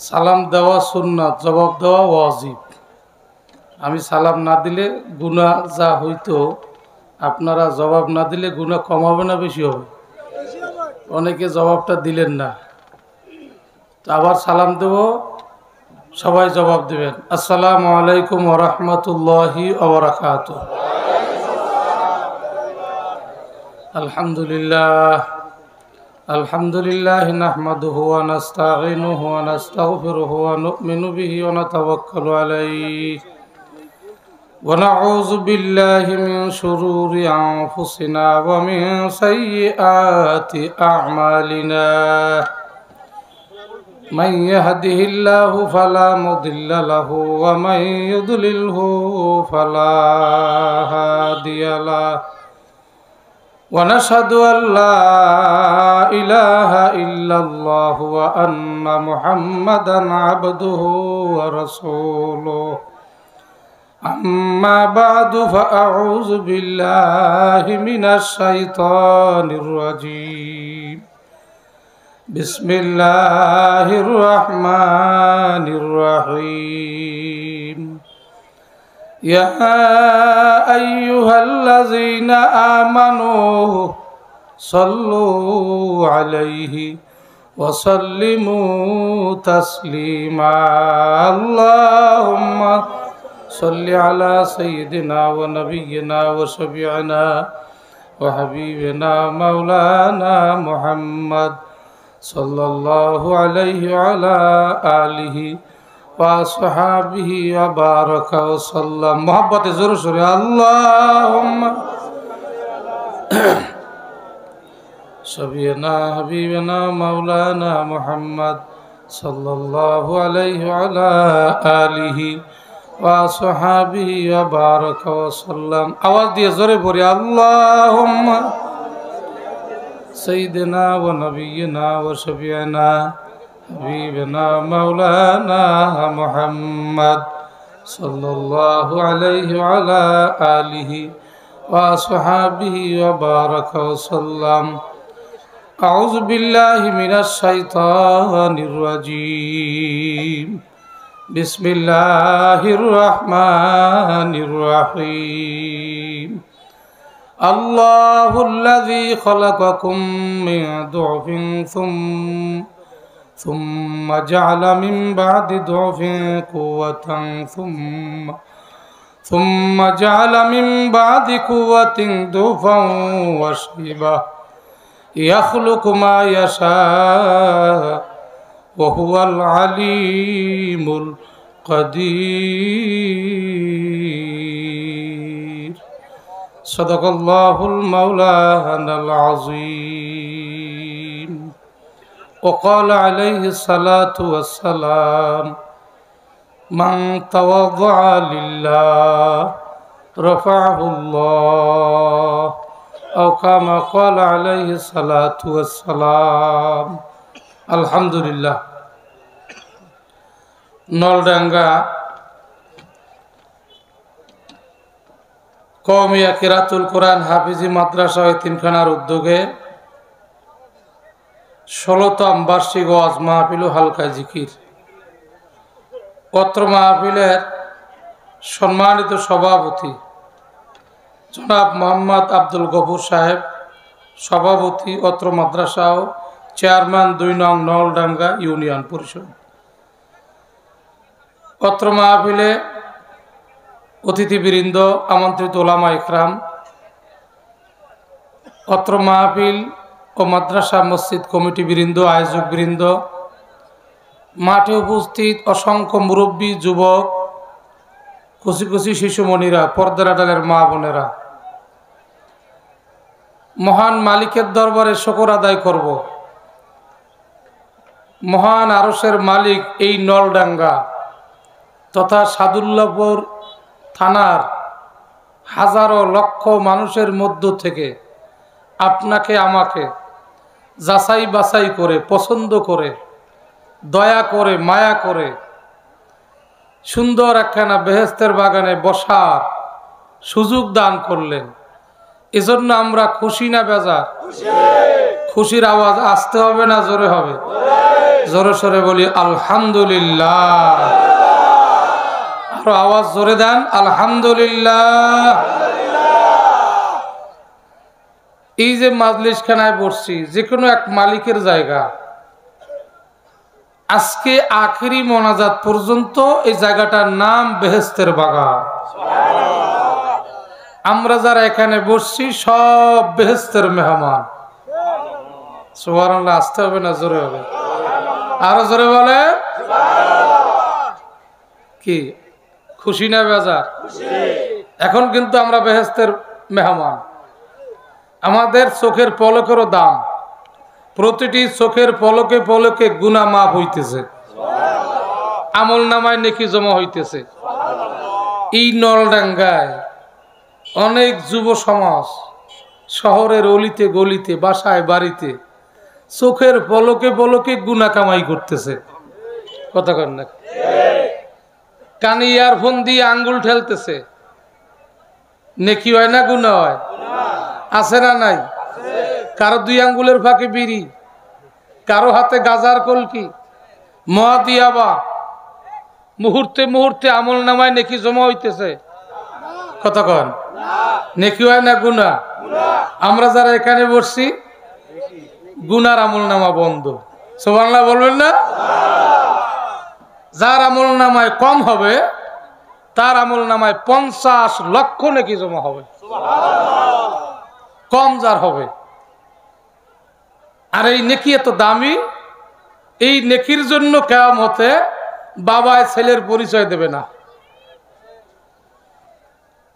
সালাম দেওয়া সুন্নাত, জবাব দেওয়া ওয়াজিব। আমি সালাম না দিলে গুনাহ যা হইতো, আপনারা জবাব না দিলে গুনাহ কম হবে না বেশি হবে? অনেকে জবাবটা দিলেন না, তো আবার সালাম দেব, সবাই জবাব দেবেন। আসসালামু আলাইকুম ওয়া রাহমাতুল্লাহি ওয়া বারাকাতুহু। আলহামদুলিল্লাহ আলহামদুলিল্লাহ নাহমাদুহু ওয়া নাস্তাঈনুহু ওয়া নাস্তাগফিরুহু ওয়া নু'মিনু বিহি ওয়া নাতাওয়াক্কালু আলাইহি ওয়া নাউযু বিল্লাহি মিন শুরুরি আনফুসিনা ওয়া মিন সাইয়্যাতি আ'মালিনা। মান ইয়াহদিহিল্লাহু ফালা মুদিল্লা লাহু ওয়া মান ইউদ্লিলহু ফালা হাদিয়া লাহু। ونشهد أن لا إله إلا الله وأن محمدا عبده ورسوله. أما بعد فأعوذ بالله من الشيطان الرجيم. بسم الله الرحمن الرحيم. يا أيها الذين آمنوا صلوا عليه وسلموا تسليما. اللهم صل على سيدنا ونبينا وشفيعنا وحبيبنا مولانا محمد صلى الله عليه وعلى آله وصحابه وبارك وسلم. मोहब्बत जोर से अल्लाहुम्मा सबियना हबीबना मौलाना मुहम्मद सल्लल्लाहु अलैहि वअला आलिहि वसहाबिहि वबारक वसल्लम। आवाज दिए जोरे बोले अल्लाहुम्मा सय्यिदना व नबियना व शफीअना हबीबना मौलाना मुहम्मद सल्लल्लाहु अलैहि वअला आलिहि वसहाबिहि वबारक वसल्लम। अऊज़ु बिल्लाहि मिनश शैतानिर रजीम। बिस्मिल्लाहिर रहमानिर रहीम। अल्लाहुल्लज़ी खलक़कुम मिन दुअफ़िन ثم جعل من بعد ضعف قوة ثم جعل من بعد قوة ضعفا وشيبة يخلق ما يشاء وهو العليم القدير. صدق الله المولانا العظيم. وقال عليه الصلاة والسلام من تواضع لله رفعه الله أو كما قال عليه الصلاة والسلام. الحمد لله. নলডাঙ্গা কওমিয়া কিরাতুল কোরআন হাফিজি মাদ্রাসা ও তিনখানার উদ্যোগে 16তম বার্ষিক ওয়াজ মাহফিল ও হালকা জিকির। অত্র মাহফিলের সম্মানিত সভাপতি জনাব মোহাম্মদ আব্দুল গফুর সাহেব, সভাপতি অত্র মাদ্রাসা ও চেয়ারম্যান 2 নং নলডাঙ্গা ইউনিয়ন পরিষদ। অত্র মাহফিলে অতিথিবৃন্দ, আমন্ত্রিত ওলামা ইকরাম, অত্র মাহফিল ও মাদ্রাসা মসজিদ কমিটি বৃন্দ, আয়োজক বৃন্দ, মাঠে উপস্থিত অসংখ্য মুরব্বী, যুবক, কুচি কুচি শিশুমণিরা, পর্দার আড়ালের মা বোনেরা, মহান মালিকের দরবারে শুকর আদায় করব। মহান আরশের মালিক এই নলডাঙ্গা তথা সাদুল্লাহপুর থানার হাজারো লক্ষ মানুষের মধ্য থেকে আপনাকে আমাকে যাচাই বাছাই করে, পছন্দ করে, দয়া করে, মায়া করে সুন্দর একখানা বেহেশতের বাগানে বসার সুযোগ দান করলেন। এজন্য আমরা খুশি না বেজার? খুশির আওয়াজ আসতে হবে না জোরে হবে? জোরে সরে বলি আলহামদুলিল্লাহ। আরো আওয়াজ জোরে দেন আলহামদুলিল্লাহ। এই যে মাজলিস খানায় বসছি, যে কোনো এক মালিকের জায়গা, আজকে আখেরি মোনাজাত পর্যন্ত এই জায়গাটার নাম বেহেশতের বাগান। আমরা যারা এখানে বসছি সব বেহেশতের মেহমান। সুবহানাল্লাহ। আসতে হবে না জোরে হবে? আরো জোরে বলে। কি খুশি না বেজার? এখন কিন্তু আমরা বেহেশতের মেহমান। আমাদের চোখের পলকেরও দাম, প্রতিটি চোখের পলকে পলকে গুনাহ মাফ হইতেছে, আমল নামায় নেকি জমা হইতেছে। এই নলডাঙ্গায় অনেক যুব সমাজ শহরের অলিতে গলিতে বাসায় বাড়িতে চোখের পলকে পলকে গুনাহ কামাই করতেছে। কথা কন না? কানে ইয়ারফোন দিয়ে আঙ্গুল ঠেলতেছে, নেকি হয় না গুনাহ হয়? আছে না নাই? কারো 2 আঙ্গুলের ফাঁকে বিড়ি, কারো হাতে গাজার কলকি, মহাদিয়াবা, মুহূর্তে মুহূর্তে আমল নামায় নেকি জমা হইতেছে। কথা কন, নেকি হয় না গুনাহ? আমরা যারা এখানে বসছি গুনার আমল নামা বন্ধ। সুবহানাল্লাহ বলবেন না? যার আমল নামায় কম হবে তার আমল নামায় 50 লক্ষ নেকি জমা হবে, কম যার হবে। আর এই নেকি এত দামি, এই নেকির জন্য কিয়ামতে বাবায় ছেলের পরিচয় দেবে না।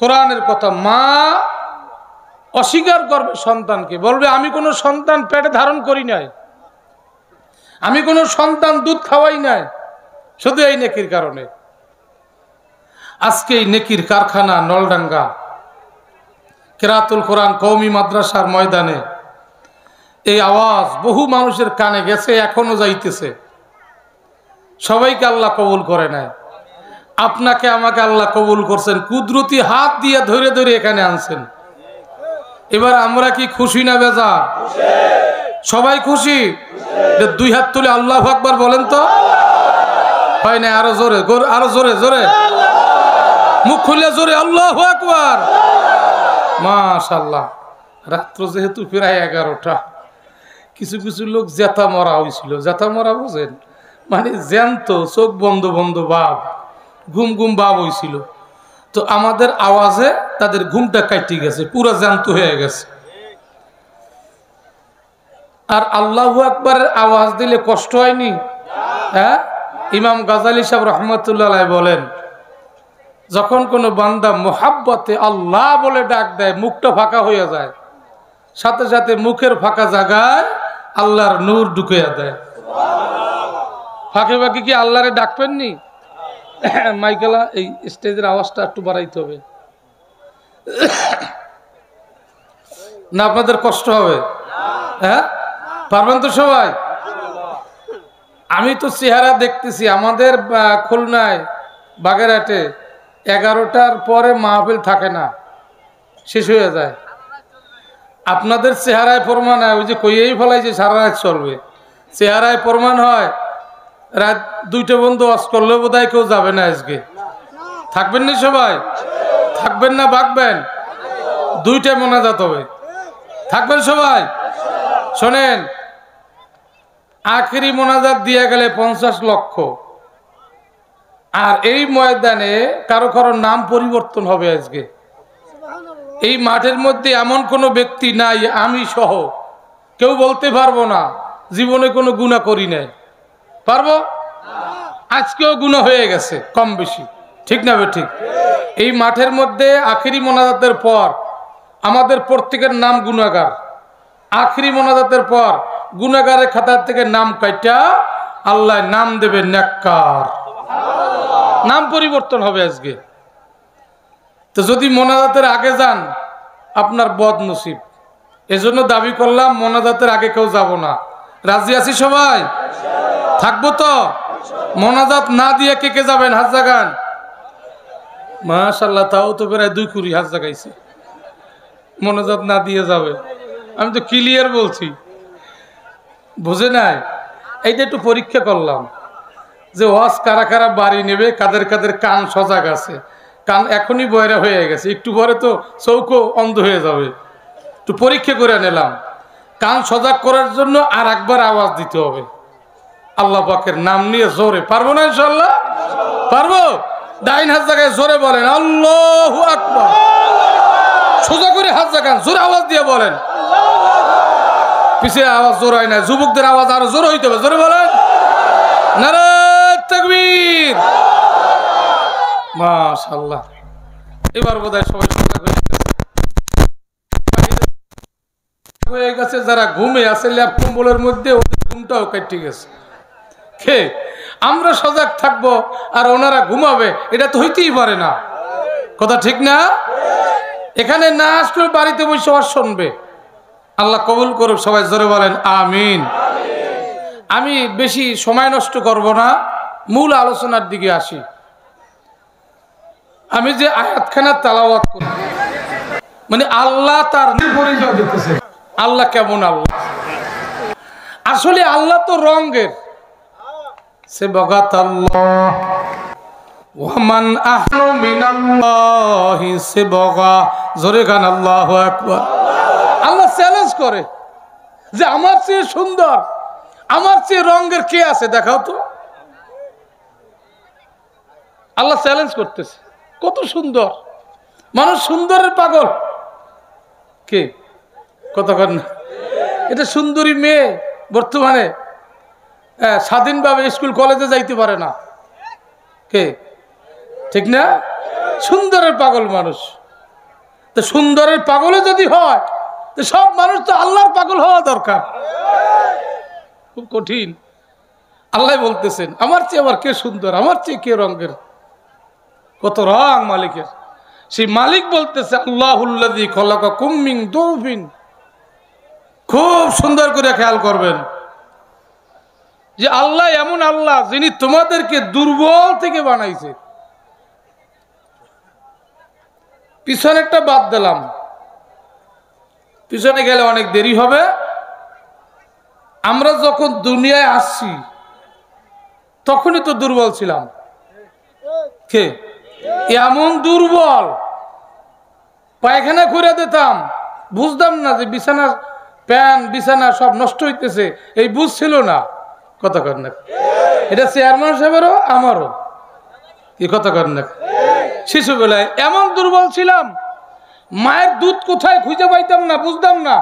কোরআনের কথা, মা অস্বীকার করবে সন্তানকে, বলবে আমি কোনো সন্তান পেটে ধারণ করি নাই, আমি কোনো সন্তান দুধ খাওয়াই নাই, শুধু এই নেকির কারণে। আজকে এই নেকির কারখানা নলডাঙ্গা কেরাতুল কোরআন কওমি মাদ্রাসার ময়দানে এই আওয়াজ বহু মানুষের কানে গেছে, এখনো যাইতেছে। সবাইকে আল্লাহ কবুল করে নাই। আপনাকে আমাকে আল্লাহ কবুল করছেন, কুদরতি হাত দিয়ে ধরে ধরে এখানে আনছেন। এবার আমরা কি খুশি না বেজার? সবাই খুশি? 2 হাত তুলে আল্লাহু আকবার বলেন তো। হয় না? আরো জোরে, আরো জোরে জোরে, মুখ খুলে জোরে আল্লাহু আকবার। মাশাআল্লাহ। রাত্র যেহেতু প্রায় 11টা, কিছু কিছু লোক জেতা মরা হয়েছিল। জেতা মরা বুঝেন? মানে জ্যান্ত, চোখ বন্ধ বন্ধ ভাব, ঘুম ঘুম ভাব হয়েছিল। তো আমাদের আওয়াজে তাদের ঘুমটা কাটি গেছে, পুরো জ্যান্ত হয়ে গেছে। আর আল্লাহু আকবারের আওয়াজ দিলে কষ্ট হয়নি? হ্যাঁ, ইমাম গাজালি সাহেব রহমতুল্লাহ আলাইহি বলেন, যখন কোনো বান্দা মোহাব্বতে আল্লাহ বলে ডাক দেয়, মুখটা ফাঁকা হয়ে যায়, সাথে সাথে মুখের ফাঁকা জায়গায় আল্লাহর নূর ঢুকিয়ে দেয়। ফাঁকে ফাঁকে কি আল্লাহরে ডাকবেননি? মাইকেলা, এই স্টেজের আওয়াজটা একটু বাড়াইতে হবে না, আপনাদের কষ্ট হবে? হ্যাঁ, পারবেন তো সবাই? আমি তো চেহারা দেখতেছি আমাদের খুলনায় বাগেরহাটে 11টার পরে মাহফিল থাকে না, শেষ হয়ে যায়। আপনাদের চেহারায় প্রমাণ হয়, ওই যে কইয়েই ফেলাই যে সারা রাত চলবে, চেহারায় প্রমাণ হয়। রাত 2টা বন্ধু ওয়াজ করলেও বোধহয় কেউ যাবে না আজকে। থাকবেন না সবাই? থাকবেন না বাকবেন? 2টায় মোনাজাত হবে, থাকবেন সবাই? শোনেন, আখেরি মোনাজাত দিয়ে গেলে 50 লক্ষ। আর এই ময়দানে কারো কারো নাম পরিবর্তন হবে আজকে। এই মাঠের মধ্যে এমন কোনো ব্যক্তি নাই, আমি সহ কেউ বলতে পারবো না জীবনে কোনো গুনাহ করি নাই। পারবো? আজকেও গুনাহ হয়ে গেছে কম বেশি, ঠিক না ঠিক? এই মাঠের মধ্যে আখেরি মোনাজাতের পর আমাদের প্রত্যেকের নাম গুনাহগার। আখেরি মোনাজাতের পর গুনাহগারের খাতার থেকে নাম কাটা আল্লাহ নাম দেবে নেককার। নাম পরিবর্তন হবে আজকে। তো যদি মোনাজাতের আগে যান আপনার বদনসিব। এজন্য দাবি করলাম মোনাজাতের আগে কেউ যাব না। রাজি আছি সবাই? থাকবো তো? মোনাজাত না দিয়ে কে কে যাবেন? হাত জাগান। মাশাআল্লাহ, তাও তো প্রায় 2 কুড়ি হাত জাগাইছে। মোনাজাত না দিয়ে যাবে, আমি তো ক্লিয়ার বলছি। বুঝে নাই? এইটা একটু পরীক্ষা করলাম যে ওয়াজ কারা কারা বাড়ি নেবে, কাদের কাদের কান সজাগ আছে। কান এখনই বয়রা হয়ে গেছে, একটু পরে তো চৌকো অন্ধ হয়ে যাবে। একটু পরীক্ষা করে নিলাম। কান সজাগ করার জন্য আর একবার আওয়াজ দিতে হবে আল্লাহ পাকের নাম নিয়ে জোরে। পারবো না ইনশাআল্লাহ? পারবো? ডাইন হাত জায়গায় জোরে বলেন আল্লাহু আকবার। সোজা করে হাত জাগান, জোরে আওয়াজ দিয়ে বলেন। পিছিয়ে আওয়াজ জোর হয় না, যুবকদের আওয়াজ আরো জোর হইতে হবে, জোরে বলেন নারে তাকবীর। মাশাআল্লাহ। এবার বোধহয় সবাই সজাগ হয়ে গেছে। যারা ঘুমে আছে ল্যাপ কম্বলের মধ্যে, ওদের ঘুমটাও কেটে গেছে। কে আমরা সজাগ থাকবো আর ওনারা ঘুমাবে? এটা তো হইতেই পারে না। কথা ঠিক না? এখানে না আসলে বাড়িতে বসে আর শুনবে। আল্লাহ কবুল করুক, সবাই জোরে বলেন আমিন। আমি বেশি সময় নষ্ট করব না, মূল আলোচনার দিকে আসি। আমি যে আয়াতখানা তেলাওয়াত করি, মানে আল্লাহ তার পরিচয় দিতেছে। আল্লাহ কেমন আল্লাহ? আসলে আল্লাহ তো রঙের। সে বগাত আল্লাহ ওয়ামান আহনু মিনাল্লাহি সিবগা। জোরে গান আল্লাহু আকবার। আল্লাহ চ্যালেঞ্জ করে যে আমার চেয়ে সুন্দর, আমার চেয়ে রঙের কে আছে দেখাও তো। আল্লাহ চ্যালেঞ্জ করতেছে, কত সুন্দর মানুষ, সুন্দরের পাগল কে? কতক্ষণ না এটা সুন্দরী মেয়ে বর্তমানে স্বাধীনভাবে স্কুল কলেজে যাইতে পারে না। কে? ঠিক না? সুন্দরের পাগল মানুষ। তো সুন্দরের পাগলে যদি হয়, তো সব মানুষ তো আল্লাহর পাগল হওয়া দরকার। খুব কঠিন। আল্লাহ বলতেছেন আমার চেয়ে আবার কে সুন্দর, আমার চেয়ে কে রঙের, কত রং মালিকের। সেই মালিক বলতেছে আল্লাহুল্লাযী খালাকাকুম মিন দুফিন। খুব সুন্দর করে খেয়াল করবেন যে আল্লাহ এমন আল্লাহ যিনি তোমাদেরকে দুর্বল থেকে বানাইছে। পিছনেরটা বাদ দিলাম, পিছনে গেলে অনেক দেরি হবে। আমরা যখন দুনিয়ায় আসছি তখনই তো দুর্বল ছিলাম। কে? এমন দুর্বল, পায়খানা করে দিতাম, বুঝতাম না যে বিছানা প্যান বিছানা সব নষ্ট হইতেছে, এই বুঝছিল না। কথা কর না, এটা চেয়ারম্যান সাহেবেরও আমারও। কি কথা কর না? শিশুবেলায় এমন দুর্বল ছিলাম, মায়ের দুধ কোথায় খুঁজে পাইতাম না, বুঝতাম না।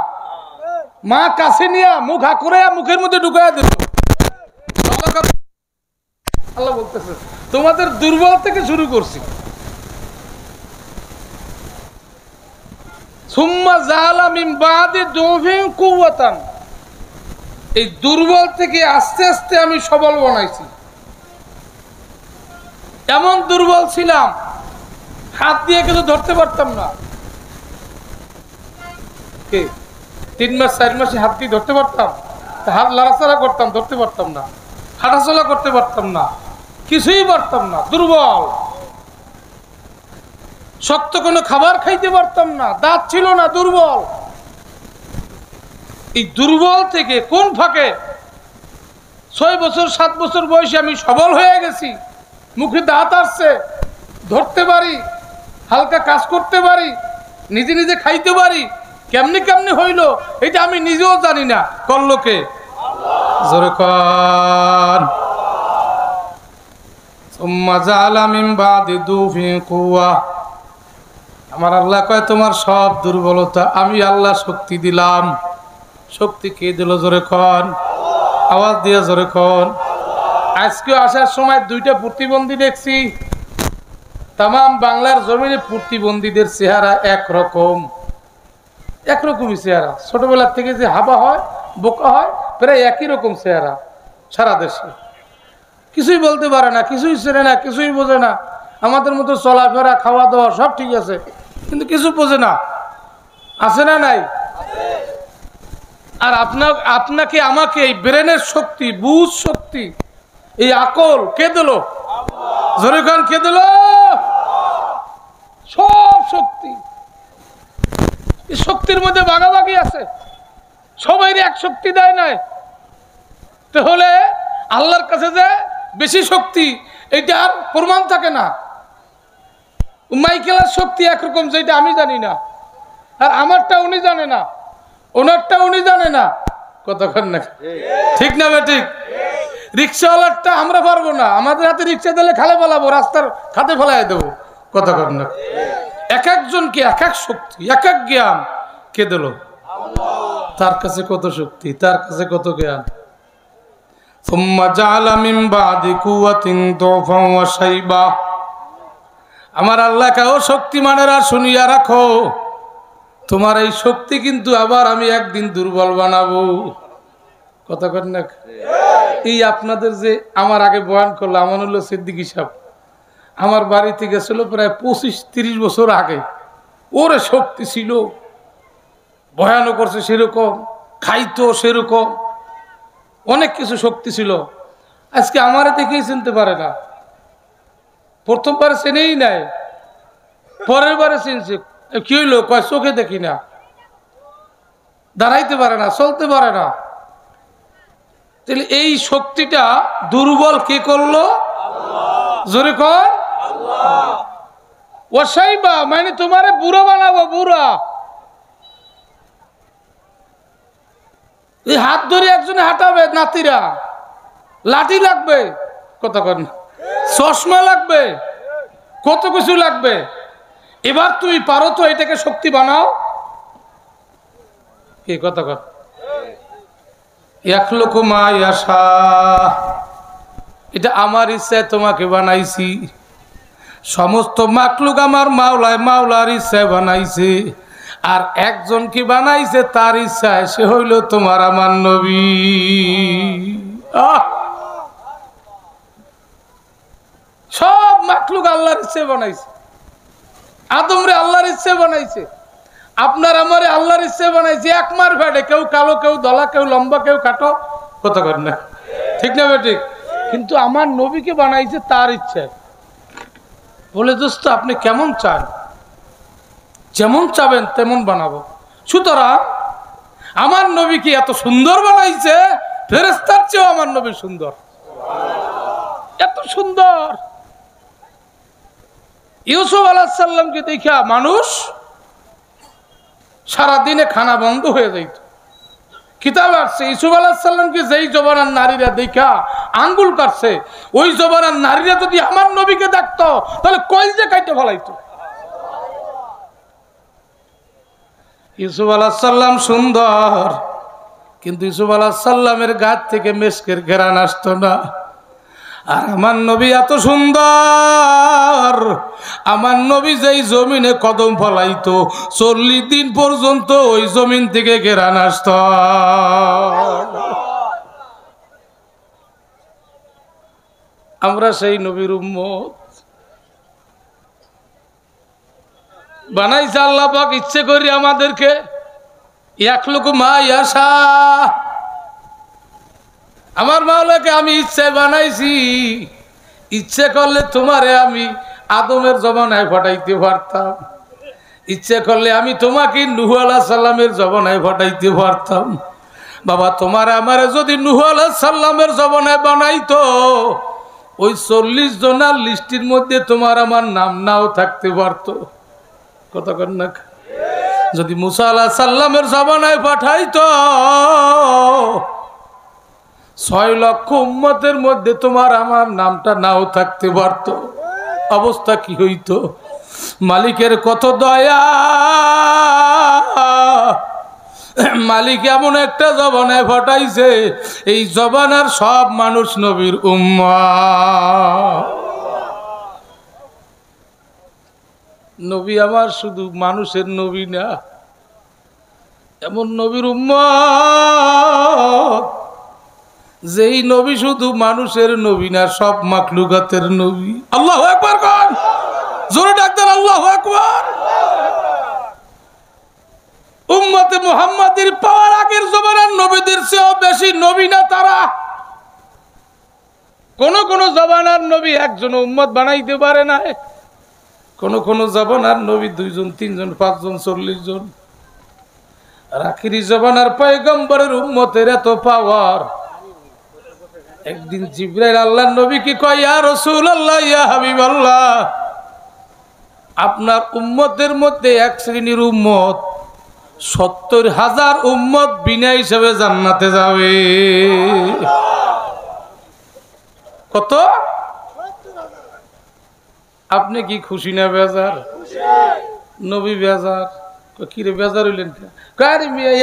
মা কাছে নিয়ে মুখ হা করে মুখের মধ্যে ঢুকাইয়া দিত। আল্লাহ বলতেছে তোমাদের দুর্বল থেকে শুরু করছি। সুম্মা জাআলা মিন বাদি দুফিন কুওয়াতান। এই দুর্বল থেকে আস্তে আস্তে আমি সবল বানাইছি। এমন দুর্বল ছিলাম, হাত দিয়ে কিছু ধরতে পারতাম না। কে? 3 মাস 4 মাসে হাত দিয়ে ধরতে পারতাম, হাত লাড়াচাড়া করতাম, ধরতে পারতাম না। হাঁটাচলা করতে পারতাম না, কিছুই পারতাম না। দুর্বল। শক্ত কোনো খাবার খাইতে পারতাম না, দাঁত ছিল না, দুর্বল। এই দুর্বল থেকে কোন ফাঁকে 6 বছর 7 বছর বয়সে আমি সবল হয়ে গেছি। মুখে দাঁত আসছে, ধরতে পারি, হালকা কাজ করতে পারি, নিজে নিজে খাইতে পারি। কেমনি কেমনি হইল এটা আমি নিজেও জানি না, করলো কে? জোরে কর। সুম্মা জাআলা মিন বাদি দুফিন কুওয়া। আমার আল্লাহ কয় তোমার সব দুর্বলতা আমি আল্লাহ শক্তি দিলাম। শক্তি কে দিল? জোরে কর, আওয়াজ দিয়ে জোরে কর। আজকে আসার সময় 2টা প্রতিবন্ধী দেখছি। তাম বাংলার জমিনে প্রতিবন্ধীদের চেহারা একরকমই চেহারা। ছোটবেলার থেকে যে হাবা হয়, বোকা হয়, প্রায় একই রকম চেহারা সারা দেশে। কিছুই বলতে পারে না, কিছুই চেনে না, কিছুই বোঝে না। আমাদের মতো চলাফেরা খাওয়া দাওয়া সব ঠিক আছে, কিন্তু কিছু বোঝে না। আছে না নাই? আর আপনাকে আমাকে এই ব্রেনের শক্তি, বুঝ শক্তি, এই আকল কে দিল? জোরে খান কে দিল? সব শক্তি। এই শক্তির মধ্যে ভাগাভাগি আছে, সবাই এক শক্তি দেয় নাই। তাহলে আল্লাহর কাছে যে বেশি শক্তি এটার প্রমাণ থাকে না। মাইকেলের শক্তি একরকম, যেটা আমি জানি না, আর আমারটা উনি জানে না, ওনারটা উনি জানে না। কতক্ষণ না ঠিক না ঠিক? রিক্সাওয়ালারটা আমরা পারবো না, আমাদের হাতে রিক্সা দিলে খালে ফেলাবো, রাস্তার খাতে ফেলাই দেবো। কতক্ষণ না? এক একজনকে এক এক শক্তি, এক এক জ্ঞান কে দিল? তার কাছে কত শক্তি, তার কাছে কত জ্ঞান। আমার আল্লাহ কাও শক্তিমানেরা শুনিয়া রাখো, তোমার এই শক্তি কিন্তু আবার আমি একদিন দুর্বল বানাবো। কথা কর না? এই আপনাদের যে আমার আগে বয়ান করলো আমানুল্লাহ সিদ্দিকী সাহেব, আমার বাড়িতে গেছিল প্রায় 25-30 বছর আগে। ওরে শক্তি ছিল, বয়ানও করছে সেরকম, খাইতো সেরকম, অনেক কিছু শক্তি ছিল। আজকে আমারে দেখেই চিনতে পারে না। প্রথমবার চেনেই নাই, পরের বারে চিনছে। কি হইলো? কয় চোখে দেখি না, দাঁড়াইতে পারে না, চলতে পারে না। তাহলে এই শক্তিটা দুর্বল কে করলো? জোরে কর। ওয়াসাইবা মানে তোমারে বুড়া বানাবো, বুড়া। এই হাত ধরে একজনে হাঁটাবে, নাতিরা লাঠি লাগবে, কতক্ষণ চশমা লাগবে, কত কিছু লাগবে। এবার তুমি পারো তো এটাকে শক্তি বানাও। কি কতক্ষণ? এটা আমার ইচ্ছায় তোমাকে বানাইছি। সমস্ত মাকলুক আমার মাওলার ইচ্ছায় বানাইছে। আর একজনকে বানাইছে তার ইচ্ছায়, সে হইল তোমার আমার নবী। সব মাকলুক আল্লাহর ইচ্ছায় বানাইছে। আদমরে আল্লাহর ইচ্ছায় বানাইছে, আপনার আমারে আল্লাহর ইচ্ছায় বানাইছে। এক মার ফেটে, কেউ কালো, কেউ দলা, কেউ লম্বা, কেউ খাটো। কথা কর না? ঠিক না ঠিক? কিন্তু আমার নবীকে বানাইছে তার ইচ্ছায়। বলে দোস্ত আপনি কেমন চান? যেমন চাবেন তেমন বানাবো। সুতরাং আমার নবীকে এত সুন্দর বানাইছে, ফেরেশতার চেয়েও আমার নবী সুন্দর। এত সুন্দর। ইউসুফ আলাইহিস সালামকে দেখা মানুষ সারাদিনে খানা বন্ধ হয়ে যাইত। কিতাব আসছে ইউসুফ আলাইহিস সালামকে যেই জবানার নারীরা দেখা আঙ্গুল কাটছে, ওই জবানার নারীরা যদি আমার নবীকে দেখতো তাহলে কলজে কাটতে ফেলাইতো। ইউসুফ আলাইহিস সালাম সুন্দর, কিন্তু ইউসুফ আলাইহিস সালামের গাছ থেকে মেশকের ঘেরান আসতো না। আর আমার নবী এত সুন্দর, আমার নবী যেই জমিনে কদম ফলাইতো 40 দিন পর্যন্ত ওই জমিন থেকে ঘেরান আসতো। আমরা সেই নবীর উম্মত। বানাইছে আল্লাহ পাক ইচ্ছে করি আমাদেরকে। আমার মাওলাকে আমি ইচ্ছে বানাইছি, ইচ্ছে করলে তোমারে আমি আদমের জমানায় ফাটাইতে পারতাম, ইচ্ছে করলে আমি তোমাকে নূহ আলাইহিস সালামের জমানায় ফাটাইতে পারতাম। বাবা তোমার আমারে যদি নূহ আলাইহিস সালামের জমানায় বানাইতো, ওই 40 জনের লিস্টের মধ্যে তোমার আমার নাম নাও থাকতে পারতো। কতক্ষণ না? যদি মুসা আলাইহিস সালামের জমানায় পাঠাইতো, 6 লক্ষ উম্মতের মধ্যে তোমার আমার নামটা নাও থাকতে পারতো। অবস্থা কি হইতো? মালিকের কত দয়া, মালিক এমন একটা জবানায় পাঠাইছে, এই জবানার সব মানুষ নবীর উম্মত। নবী আমার শুধু মানুষের নবী না, এমন নবীর উম্মত যেই নবী শুধু মানুষের নবী না, সব মাখলুকাতের নবী। আল্লাহু আকবার কর, জোরে ডাক দেন আল্লাহু আকবার। উম্মতে মুহাম্মাদির পাওয়ার আগের জমানার নবীদের চেয়েও বেশি নবী না তারা? কোন কোন জমানার নবী একজন উম্মত বানাইতে পারে না, কোন কোন জমানার নবী 2 জন 3 জন 5 জন 40 জন। আর আখিরি জমানার পয়গম্বরের উম্মতের এত পাওয়ার, একদিন জিবরাইল আল্লাহর নবীকে কয়, ইয়া রাসূলুল্লাহ, ইয়া হাবিবাল্লাহ, আপনার উম্মতের মধ্যে এক শ্রেণীর উম্মত 70,000 উম্মত বিনা হিসাবে জান্নাতে যাবে। কত? আপনি কি খুশি না বেজার? নবী বেজার। কিরে বেজার হইলেন?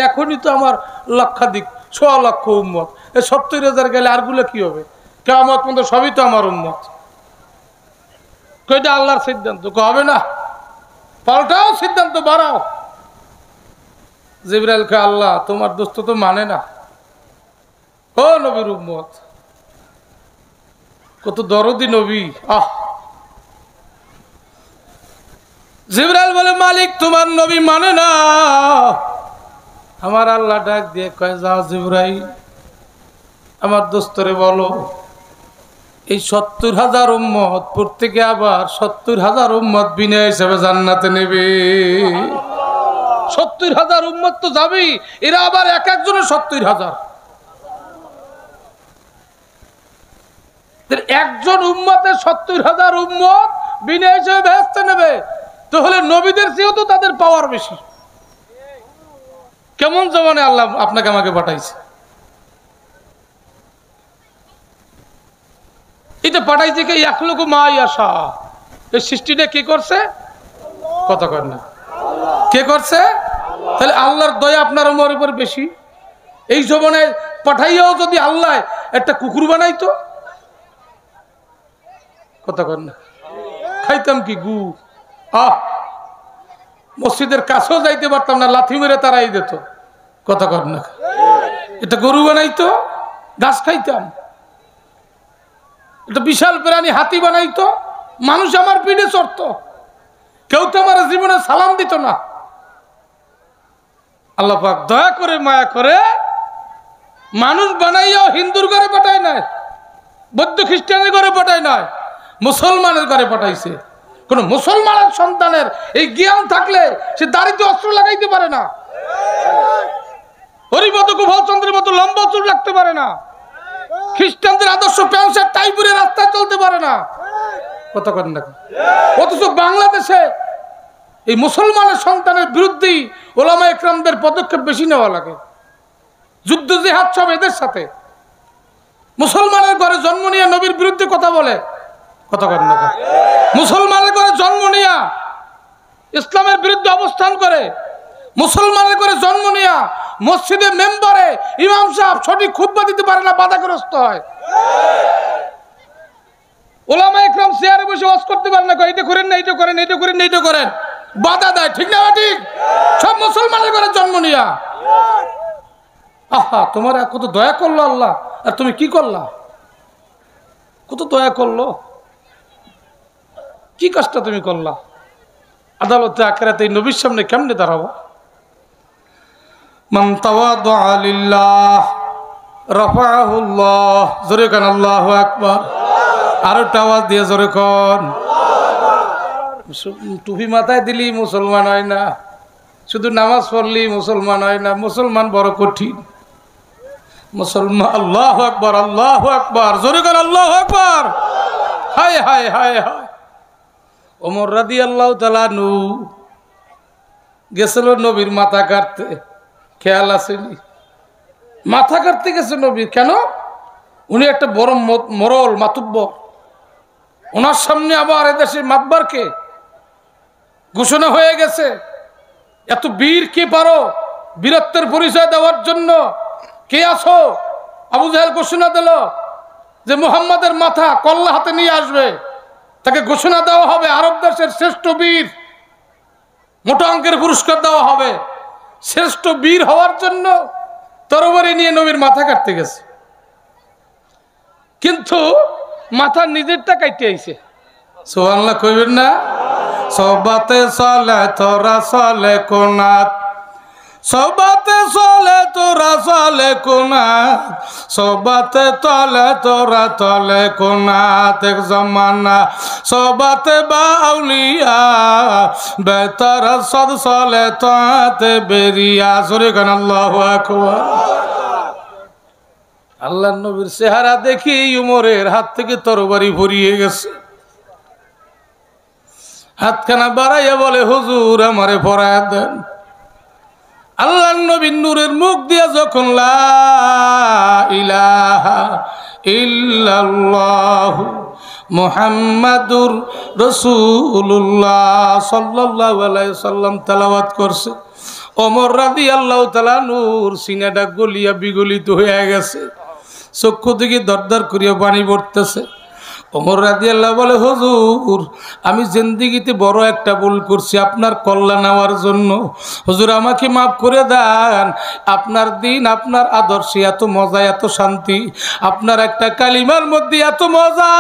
এখনই তো আমার লক্ষাধিক 100 লক্ষ উম্মত, 70,000 গেলে আরগুলো কি হবে? কিয়ামত পর্যন্ত সবই তো আমার উম্মত। কয়টা আল্লাহর সিদ্ধান্ত, হবে না, পাল্টাও সিদ্ধান্ত বাড়াও। জিবরাইল কে আল্লাহ তোমার দোস্ত তো মানে না। ও নবীর উম্মত, কত দরদি নবী। জিবরাইল বলে, মালিক তোমার নবী মানে না। আমার আল্লাহ ডাক দিয়ে কয়, যাও জিবরাইল, আমার দোস্তরে বলো, এই 70,000 উম্মত প্রত্যেকে আবার 70,000 উম্মত বিনা হিসাবে জান্নাতে নেবে। 70,000 উম্মত তো যাবেই, এরা আবার এক একজনের 70,000। একজন উম্মতের 70,000 উম্মত বিনা হিসাবে বেহেশতে নেবে, তাহলে নবীদের চেয়েও তো তাদের পাওয়ার বেশি। কেমন জমানে আল্লাহ আপনাকে আমাকে পাঠাইছে? এটা পাঠাইছে কে? ইয়াখলুকু মা ইয়াশা। এই সৃষ্টিটা কে করছে? কথা কর না, কে করছে? তাহলে আল্লাহর দয়া আপনার আমার উপর বেশি। এই জমানে পাঠাইয়াও যদি আল্লাহ একটা কুকুর বানাইতো, কথা কর না, খাইতাম কি গু? মসজিদের কাছেও যাইতে পারতাম না, লাথি মেরে তারাই দিত। কথা কর না, এটা গরু বানাইতো, ঘাস খাইতাম। এটা বিশাল প্রাণী হাতি বানাইতো, মানুষ আমার পিঠে চড়তো, কেউ তো আমার জীবনে সালাম দিত না। আল্লাহ পাক দয়া করে মায়া করে মানুষ বানাইয়াও হিন্দুর ঘরে পাঠায় নাই, বৌদ্ধ খ্রিস্টানের ঘরে পাঠায় নাই, মুসলমানের ঘরে পাঠাইছে। কোন মুসলমানের সন্তানের এই জ্ঞান থাকলে সে দাড়িতে অস্ত্র লাগাইতে পারে না, হরিপদ গোপালচন্দ্রের মতো লম্বা চুল রাখতে পারে না, খ্রিস্টানদের আদর্শ প্যান্ট শার্ট টাই পরে রাস্তায় চলতে পারে না। কথা করেন না। অথচ বাংলাদেশে এই মুসলমানের সন্তানের বিরুদ্ধে ওলামা ইকরামদের পদক্ষেপ বেশি নেওয়া লাগে। যুদ্ধ জিহাদ সব এদের সাথে। মুসলমানের ঘরে জন্ম নিয়ে নবীর বিরুদ্ধে কথা বলে। কথা করেন না। মুসলমানের ঘরে জন্ম নিয়ে ইসলামের বিরুদ্ধে অবস্থান করে, মুসলমানের ঘরে জন্ম নিয়ে মসজিদে মেম্বারে ইমাম সাহেব সঠিক খুতবা দিতে পারে না, বাধাগ্রস্ত হয়। ওলামা ইকরাম চেয়ারে বসে ওয়াজ করতে পারে না, এইটা করেন না, এইটা করেন, এইটা করেন, এইটা করেন, বাধা দেয়। ঠিক না ঠিক? সব মুসলমানের ঘরে জন্ম নিয়া। আহা, তোমার কত দয়া করলো আল্লাহ, আর তুমি কি করলা? কত দয়া করলো, কি কাজটা তুমি করলা? আদালতে আখিরাতে এই নবীর সামনে কেমনে দাঁড়াবো? মান তাওয়াদা লিল্লাহ রাফাআহুল্লাহ। জোরে কান আল্লাহু আকবার। আরো আওয়াজ দিয়ে জোরে কোন। টুপি মাথায় দিলি মুসলমান হয় না, শুধু নামাজ পড়লি মুসলমান হয় না। মুসলমান বড় কঠিন। মুসলমান আল্লাহু আকবার, আল্লাহু আকবার, জোরে কান আল্লাহু আকবার। হায় হায় হায় হায়। ওমর রাদিয়াল্লাহু তাআলা নু গেছিল নবীর মাথা কাটতে, খেয়াল আসেনি? মাথা কাটতে গেছে নবীর। কেন? উনি একটা বড় মরল মাতুব্বর, ওনার সামনে আবার এদেশের মাতবারকে ঘোষণা হয়ে গেছে, এত বীর কে পারো বীরত্বের পরিচয় দেওয়ার জন্য? কে আছো? আবু জাহেল ঘোষণা দিল যে মুহাম্মাদের মাথা কল্লা হাতে নিয়ে আসবে, তাকে ঘোষণা দেওয়া হবে আরব দেশের শ্রেষ্ঠ বীর, মোটা অঙ্কের পুরস্কার দেওয়া হবে। শ্রেষ্ঠ বীর হওয়ার জন্য তরবারি নিয়ে নবীর মাথা কাটতে গেছে, কিন্তু মাথা নিজেরটা কাটতে আইছে। সুবহানাল্লাহ কইবেন না? সবাতে চলে তোরা চলে কোনাত, সবাতে চলে তোরা চলে কোনাত, সবাতে তলে তোরা তলে কোনাত। এক জমানা সবাতে বাউলিয়া বেতার সদ চলে তাতে বেরিয়া। জোরে গান আল্লাহু আকবার। আল্লাহর নবীর চেহারা দেখি উমরের হাত থেকে তরবারি ভরিয়ে গেছে। হাতখানা বাড়াইয়া বলে, হুজুর আমারে পরায়া দেন। আল্লাহর নবীর নূরের মুখ দিয়া যখন লা ইলাহা ইল্লাল্লাহু মুহাম্মাদুর রাসূলুল্লাহ সাল্লাল্লাহু আলাইহি ওয়াসাল্লাম তেলাওয়াত করছে, ওমর রাদিয়াল্লাহু তাআলা নূর সিনাটা গলিয়া বিগলিত হয়ে গেছে, চক্ষু থেকে দরদর করিয়া পানি পড়তেছে। ওমর রাদিয়াল্লাহু বলে, হুজুর আমি জিন্দেগিতে বড় একটা ভুল করছি আপনার কল্যাণ নেওয়ার জন্য, হুজুর আমাকে মাফ করে দেন। আপনার দিন, আপনার আদর্শে এত মজা, এত শান্তি, আপনার একটা কালিমার মধ্যে এত মজা,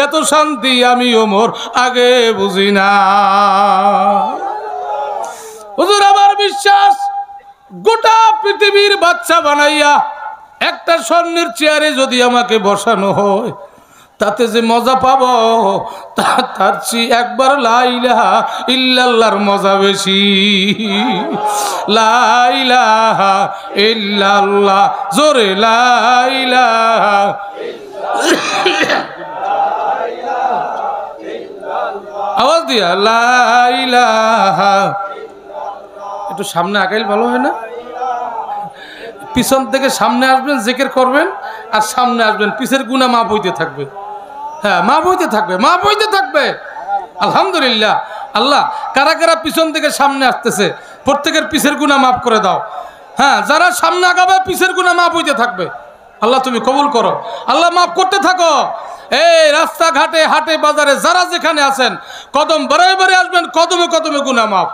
এত শান্তি আমি ওমর আগে বুঝি না। হুজুর আমার বিশ্বাস, গোটা পৃথিবীর বাচ্চা বানাইয়া একটা স্বর্ণের চেয়ারে যদি আমাকে বসানো হয়, তাতে যে মজা পাবো তার চেয়ে একবার লা ইলাহা ইল্লাল্লাহর মজা বেশি। লা ইলাহা ইল্লাল্লাহ, জোরে লা ইলাহা। আওয়াজ দিয়া লা ইলাহা। একটু সামনে আগাইলে ভালো হয় না? পিছন থেকে সামনে আসবেন, জিকির করবেন, আর সামনে আসবেন, পিছের গুনাহ মাপ হইতে থাকবে। হ্যাঁ, মাপ হইতে থাকবে, মাপ হইতে থাকবে। আলহামদুলিল্লাহ। আল্লাহ কারা কারা পিছন থেকে সামনে আসতেছে প্রত্যেকের পিছের গুনাহ মাফ করে দাও। হ্যাঁ, যারা সামনে আগাবে পিছের গুনাহ মাফ হইতে থাকবে। আল্লাহ তুমি কবুল করো, আল্লাহ মাফ করতে থাকো। এই রাস্তাঘাটে, হাটে বাজারে যারা যেখানে আছেন, কদম বাড়াই বাড়াই আসবেন, কদমে কদমে গুনাহ মাফ।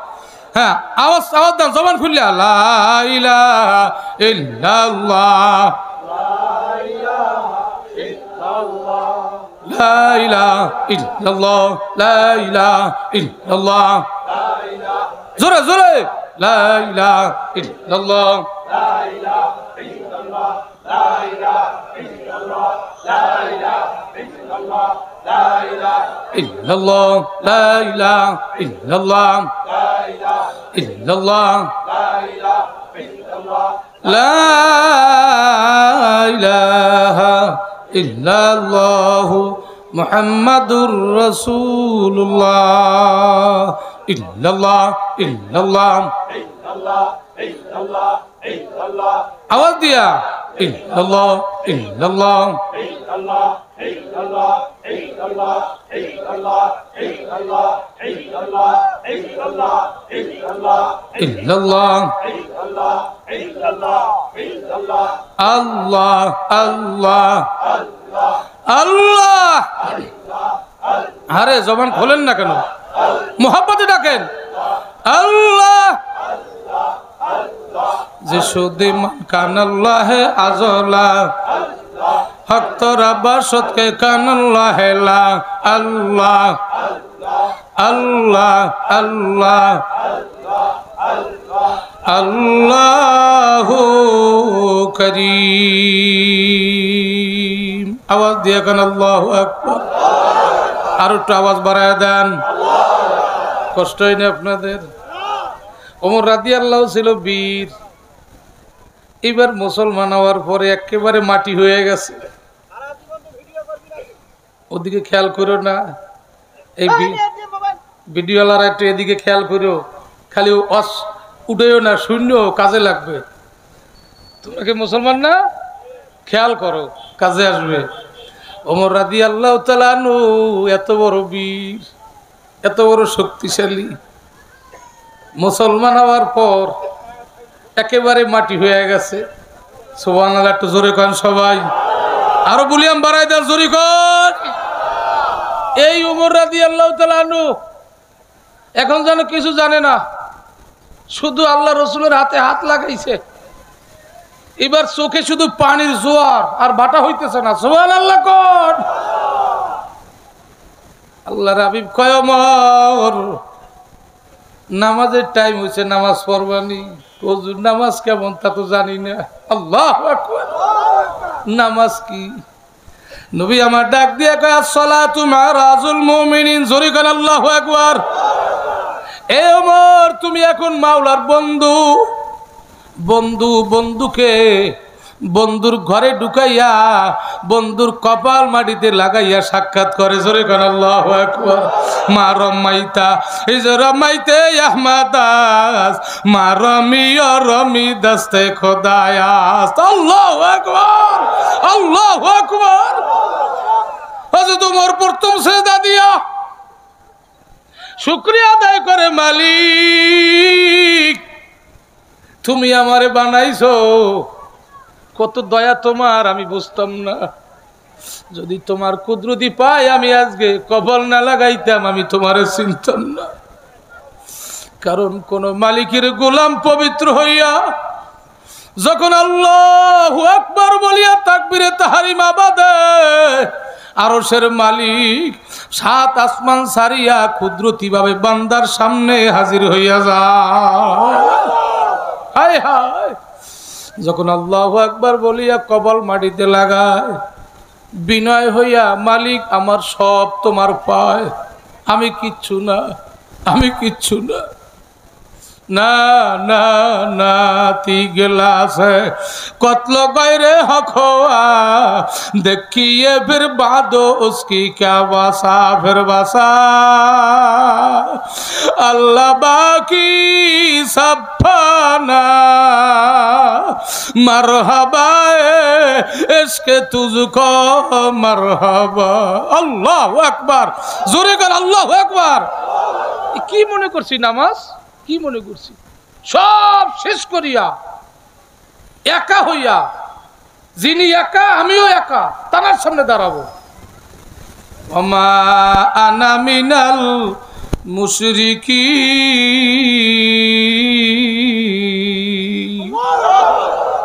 হ্যাঁ, আওয়াজ আওয়াজ দেন, জবান খুললে লা ইলাহা ইল্লাল্লাহ, লা ইলাহা ইল্লাল্লাহ, লা ইলাহা ইল্লাল্লাহ, জোরে জোরে লা ইলাহা ইল্লাল্লাহ, লা ইলাহা ইল্লাল্লাহ, লা ইলাহা ইল্লাল্লাহ, লা ইলাহা ইল্লাল্লাহ, লা ইলাহা ইল্লাল্লাহ, লা ইলাহা ইল্লাল্লাহ, লা ইলাহা ইল্লাল্লাহ, লা ইলাহা ইল্লাল্লাহ, লা ইলাহা ইল্লাল্লাহ মুহাম্মাদুর রাসূলুল্লাহ। ইল্লাল্লাহ ইল্লাল্লাহ ইল্লাল্লাহ ইল্লাল্লাহ ইল্লাল্লাহ, আওয়াজ দিয়া ইল্লাল্লাহ ইল্লাল্লাহ ইল্লাল্লাহ ইল্লাল্লাহ ইল্লাল্লাহ ইল্লাল্লাহ ইল্লাল্লাহ ইল্লাল্লাহ ইল্লাল্লাহ ইল্লাল্লাহ ইল্লাল্লাহ ইল্লাল্লাহ ইল্লাল্লাহ ইল্লাল্লাহ, আল্লাহ আল্লাহ আল্লাহ। আরে জবান খোলেন না কেন? মোহাব্বতে ডাকেন আল্লাহ। যে সুদি মান কানাল্লাহ আজলা, হক তোরা বাসতকে কানাল্লাহ লা, আল্লাহ আল্লাহ আল্লাহ আল্লাহু করিম। আওয়াজ দিয়ে কেন আল্লাহু আকবার। আর একটু আওয়াজ বাড়ায় দেন, কষ্ট হয়নি আপনাদের? ওমর রাদিয়াল্লাহু ছিল বীর। এবার মুসলমান হওয়ার পরে একেবারে মাটি হয়ে গেছে। ওদিকে খেয়াল করো না, এই ভিডিওওয়ালারা একটু এদিকে খেয়াল করো, খালি উঠেও না, শূন্য কাজে লাগবে। তোমরা কি মুসলমান না? খেয়াল করো, কাজে আসবে। ওমর রাদিয়াল্লাহু তাআলা আনহু এত বড় বীর, এত বড় শক্তিশালী, মুসলমান হওয়ার পর একেবারে মাটি হয়ে গেছে। সুবহানাল্লাহ, একটু জোরে কন সবাই, আরো ভলিউম বাড়াই দেন, জোরে কন। এই ওমর রাদিয়াল্লাহু তাআলা আনহু এখন যেন কিছু জানে না, শুধু আল্লাহ রসুলের হাতে হাত লাগাইছে। এবার চোখে শুধু পানির জোয়ার, আর বাটা হইতেছে না। সুবহানাল্লাহ কোন। আল্লাহর হাবিব কয়, ওমর নামাজের টাইম হয়েছে, নামাজ পড়বানি। হুজুর নামাজ কেমন তা তো জানি না। আল্লাহু আকবার। নামাজ কি? নবী আমার ডাক দিয়ে কয়, আসসালাতু মারাজুল মুমিনিন। জোরে কোন আল্লাহু আকবার। এ ওমর, তুমি এখন মাওলার বন্ধু, বন্ধু বন্ধুকে বন্ধুর ঘরে ঢুকাইয়া বন্ধুর কপাল মাটিতে লাগাইয়া সাক্ষাৎ করে। জোরে কান আল্লাহু আকবার। মা রমাইতা এই যে রমাইতে আহমাদাস মা রমিও রমি দস্তে খোদায়াস। আল্লাহু আকবার, আল্লাহু আকবার। হযরত ওমর প্রথম সিজদা দিয়া শুকরিয়া আদায় করে, মালিক তুমি আমারে বানাইছো, কত দয়া তোমার আমি বুঝতাম না। যদি তোমার কুদরতি পাই আমি আজকে কপাল না লাগাইতাম আমি তোমারে চিনতাম না। কারণ কোন মালিকের গোলাম পবিত্র হইয়া যখন আল্লাহু আকবার বলিয়া তাকবীরে তাহরিমা বাঁধে, আরশের মালিক 7 আসমান সারিয়া কুদরতি ভাবে বান্দার সামনে হাজির হইয়া যায়। হায় হায়, যখন আল্লাহু আকবার বলিয়া কপাল মাটিতে লাগায়, বিনয় হইয়া মালিক আমার সব তোমার পায়, আমি কিচ্ছু না, আমি কিচ্ছু না। না না না তি গেলাছে কতল গৈরে হখোয়া देखिए फिर बादो उसकी क्या वासा फिर वासा अल्लाह बाकी सब फाना मरहबा इश्क तुझको मरहबा। अल्लाहु আকবার, জোরে কর আল্লাহু আকবার। কি মনে করছি নামাজ, কি মনে করছি সব শেষ করিয়া একা হইয়া, যিনি একা আমিও একা, তার সামনে দাঁড়াবো। ওমা আনা মিনাল মুশরিকিন।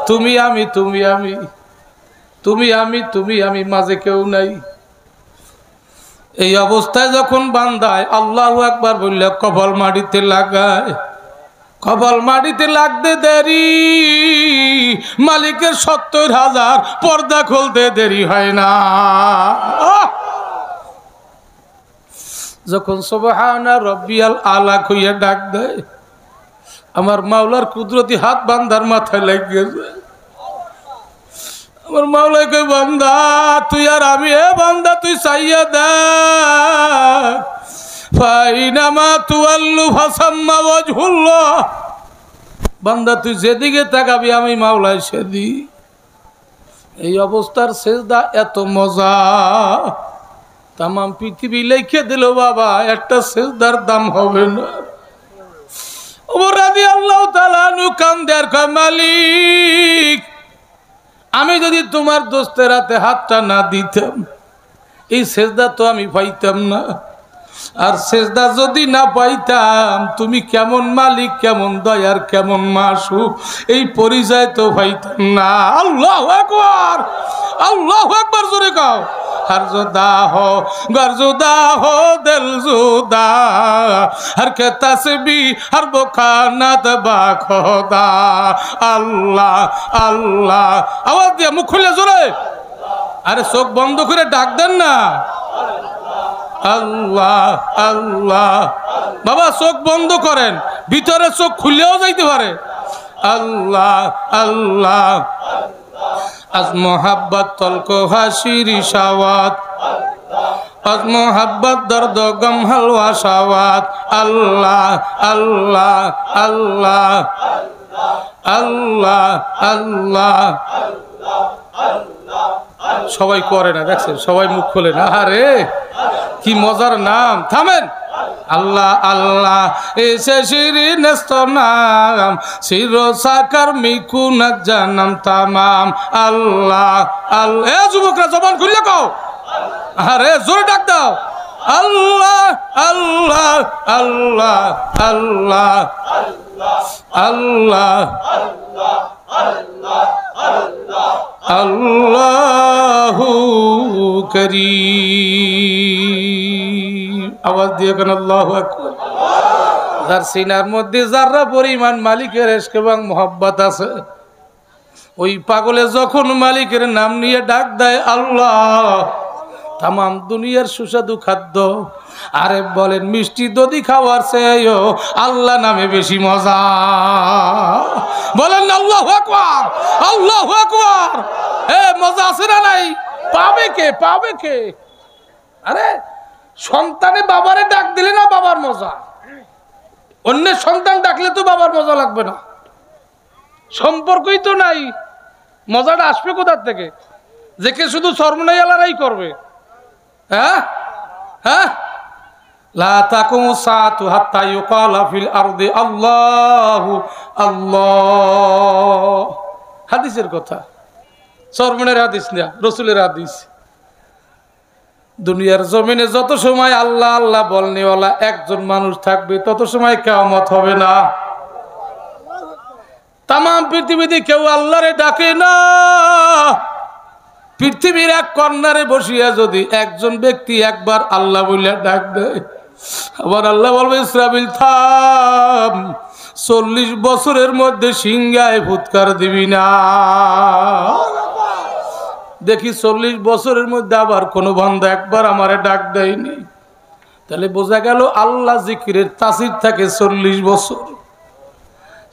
তুমি আমি, তুমি আমি, তুমি আমি, তুমি আমি, মাঝে কেউ নাই। এই অবস্থায় যখন বান্দায় আল্লাহু আকবার বললে কপাল মাটিতে লাগায়, কপাল মাটিতে লাগতে দেরি মালিকের 70,000 পর্দা খুলতে দেরি হয় না। যখন সুবহানা রাব্বিয়াল আলা কইয়া ডাক দেয়, আমার মাওলার কুদরতি হাত বান্দার মাথায় লেগে যায়। আমার মাওলা কই বান্দা তুই আর আমি, এ বান্দা তুই চাইয়া দেখ, ফাইনামা তুয়াল্লু ফাসাম্মা ওয়াজহুল্লাহ। বান্দা তুই যেদিকে তাকাবি আমি মাওলাই সেদিক। এই অবস্থার সেজদা এত মজা, তাম পৃথিবী লিখে দিল বাবা, একটা সেজদার দাম হবে না। ওমর রাদিয়াল্লাহু তাআলা আনহু কান্দে আর কয়, মালিক আমি যদি তোমার দোস্তের হাতে হাতটা না দিতাম এই সেজদা তো আমি পাইতাম না। আর সেজদা যদি না পাইতাম তুমি কেমন মালিক, কেমন দয়ার, কেমন মাসুক, এই পরিচয় তো পাইতাম না। আল্লাহু আকবার, আল্লাহু আকবার, জোরে গাও। हर जुदा हो घर जुदा हो दिल जुदा हर के तस्बीह हर बुखानत बाखोदा। अल्लाह अल्लाह आवाज दिया मुख खुले जोरे, अरे चोख बंद करे डाक देन ना। আল্লাহ আল্লাহ, বাবা চোখ বন্ধ করেন, ভিতরে চোখ খুলেও যাইতে পারে। আল্লাহ আল্লাহ, আজ মোহাব্বত তলকো হাসির শাওয়াত, আজ মোহাব্বত দর্দ গম হালওয়া শাওয়াত। আল্লাহ আল্লাহ আল্লাহ আল্লাহ আল্লাহ। সবাই করে না, দেখছেন সবাই মুখ খোলে না। আরে কি মজার নাম, থামেন। আল্লাহ আল্লাহ এসে শিরিন নাম শিরো সাকার মিকুন জানাম তামাম। আল্লাহ আল্লাহ, এ যুবকরা জবান খুললে কও, আরে জোরে ডাক দাও। আল্লাহ আল্লাহ আল্লাহ আল্লাহ আল্লাহ আল্লাহু করিম। আওয়াজ দিয়ে কেন আল্লাহু আকবার। যার সিনার মধ্যে যারা পরিমাণ মালিকের ইশক এবং মোহাব্বত আছে, ওই পাগলে যখন মালিকের নাম নিয়ে ডাক দেয় আল্লাহ, তামাম দুনিয়ার সুস্বাদু খাদ্য, আরে বলেন মিষ্টি দধি খাওয়ার চেয়েও আল্লাহ নামে বেশি মজা। বলেন আল্লাহু আকবার, আল্লাহু আকবার। মজা আছে না নাই? পাবে কে, পাবে কে? আরে সন্তানে বাবারে ডাক দিলে না বাবার মজা, অন্যের সন্তান ডাকলে তো বাবার মজা লাগবে না। সম্পর্কই তো নাই, মজাটা আসবে কোথার থেকে? যে কে শুধু সরমনাই আলারাই করবে। হ্যাঁ হ্যাঁ, লা তাকুমু সাআতু হাত্তা ইউকালা ফিল আরদি আল্লাহু আল্লাহ। হাদিসের কথা, সরমনের হাদিস না, রাসূলের হাদিস। দুনিয়ার জমিনে যত সময় আল্লাহ আল্লাহ বলনেওয়ালা একজন মানুষ থাকবে তত সময় কিয়ামত হবে না। তাম পৃথিবীতে কেউ আল্লাহরে ডাকে না। পৃথিবীর এক কর্নারে বসিয়া যদি একজন ব্যক্তি একবার আল্লাহ বলিয়া ডাক দেয়, আবার আল্লাহ বলবে ইসরাফিল থাম, 40 বছরের মধ্যে সিংহায় ফুৎকার দিবি না। দেখি 40 বছরের মধ্যে আবার কোন বান্দা একবার আমারে ডাক দেয়নি, তাহলে বোঝা গেল আল্লাহ জিকিরের তাসির থাকে 40 বছর।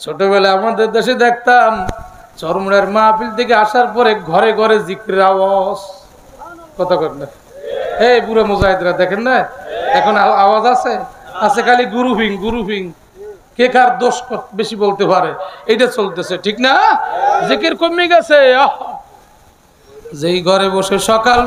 ছোটবেলায় আমাদের দেশে দেখতাম চরমনের মাহফিল থেকে আসার পরে ঘরে ঘরে জিকিরের আওয়াজ, কথা কর না, এই বুড়ো মুজাহিদরা দেখেন না এখন আওয়াজ আছে, আছে খালি গুরুহিং গুরুহিং, কে কার দোষ বেশি বলতে পারে এটা চলতেছে, ঠিক না? জিকির কমে গেছে। যেই ঘরে বসে সকাল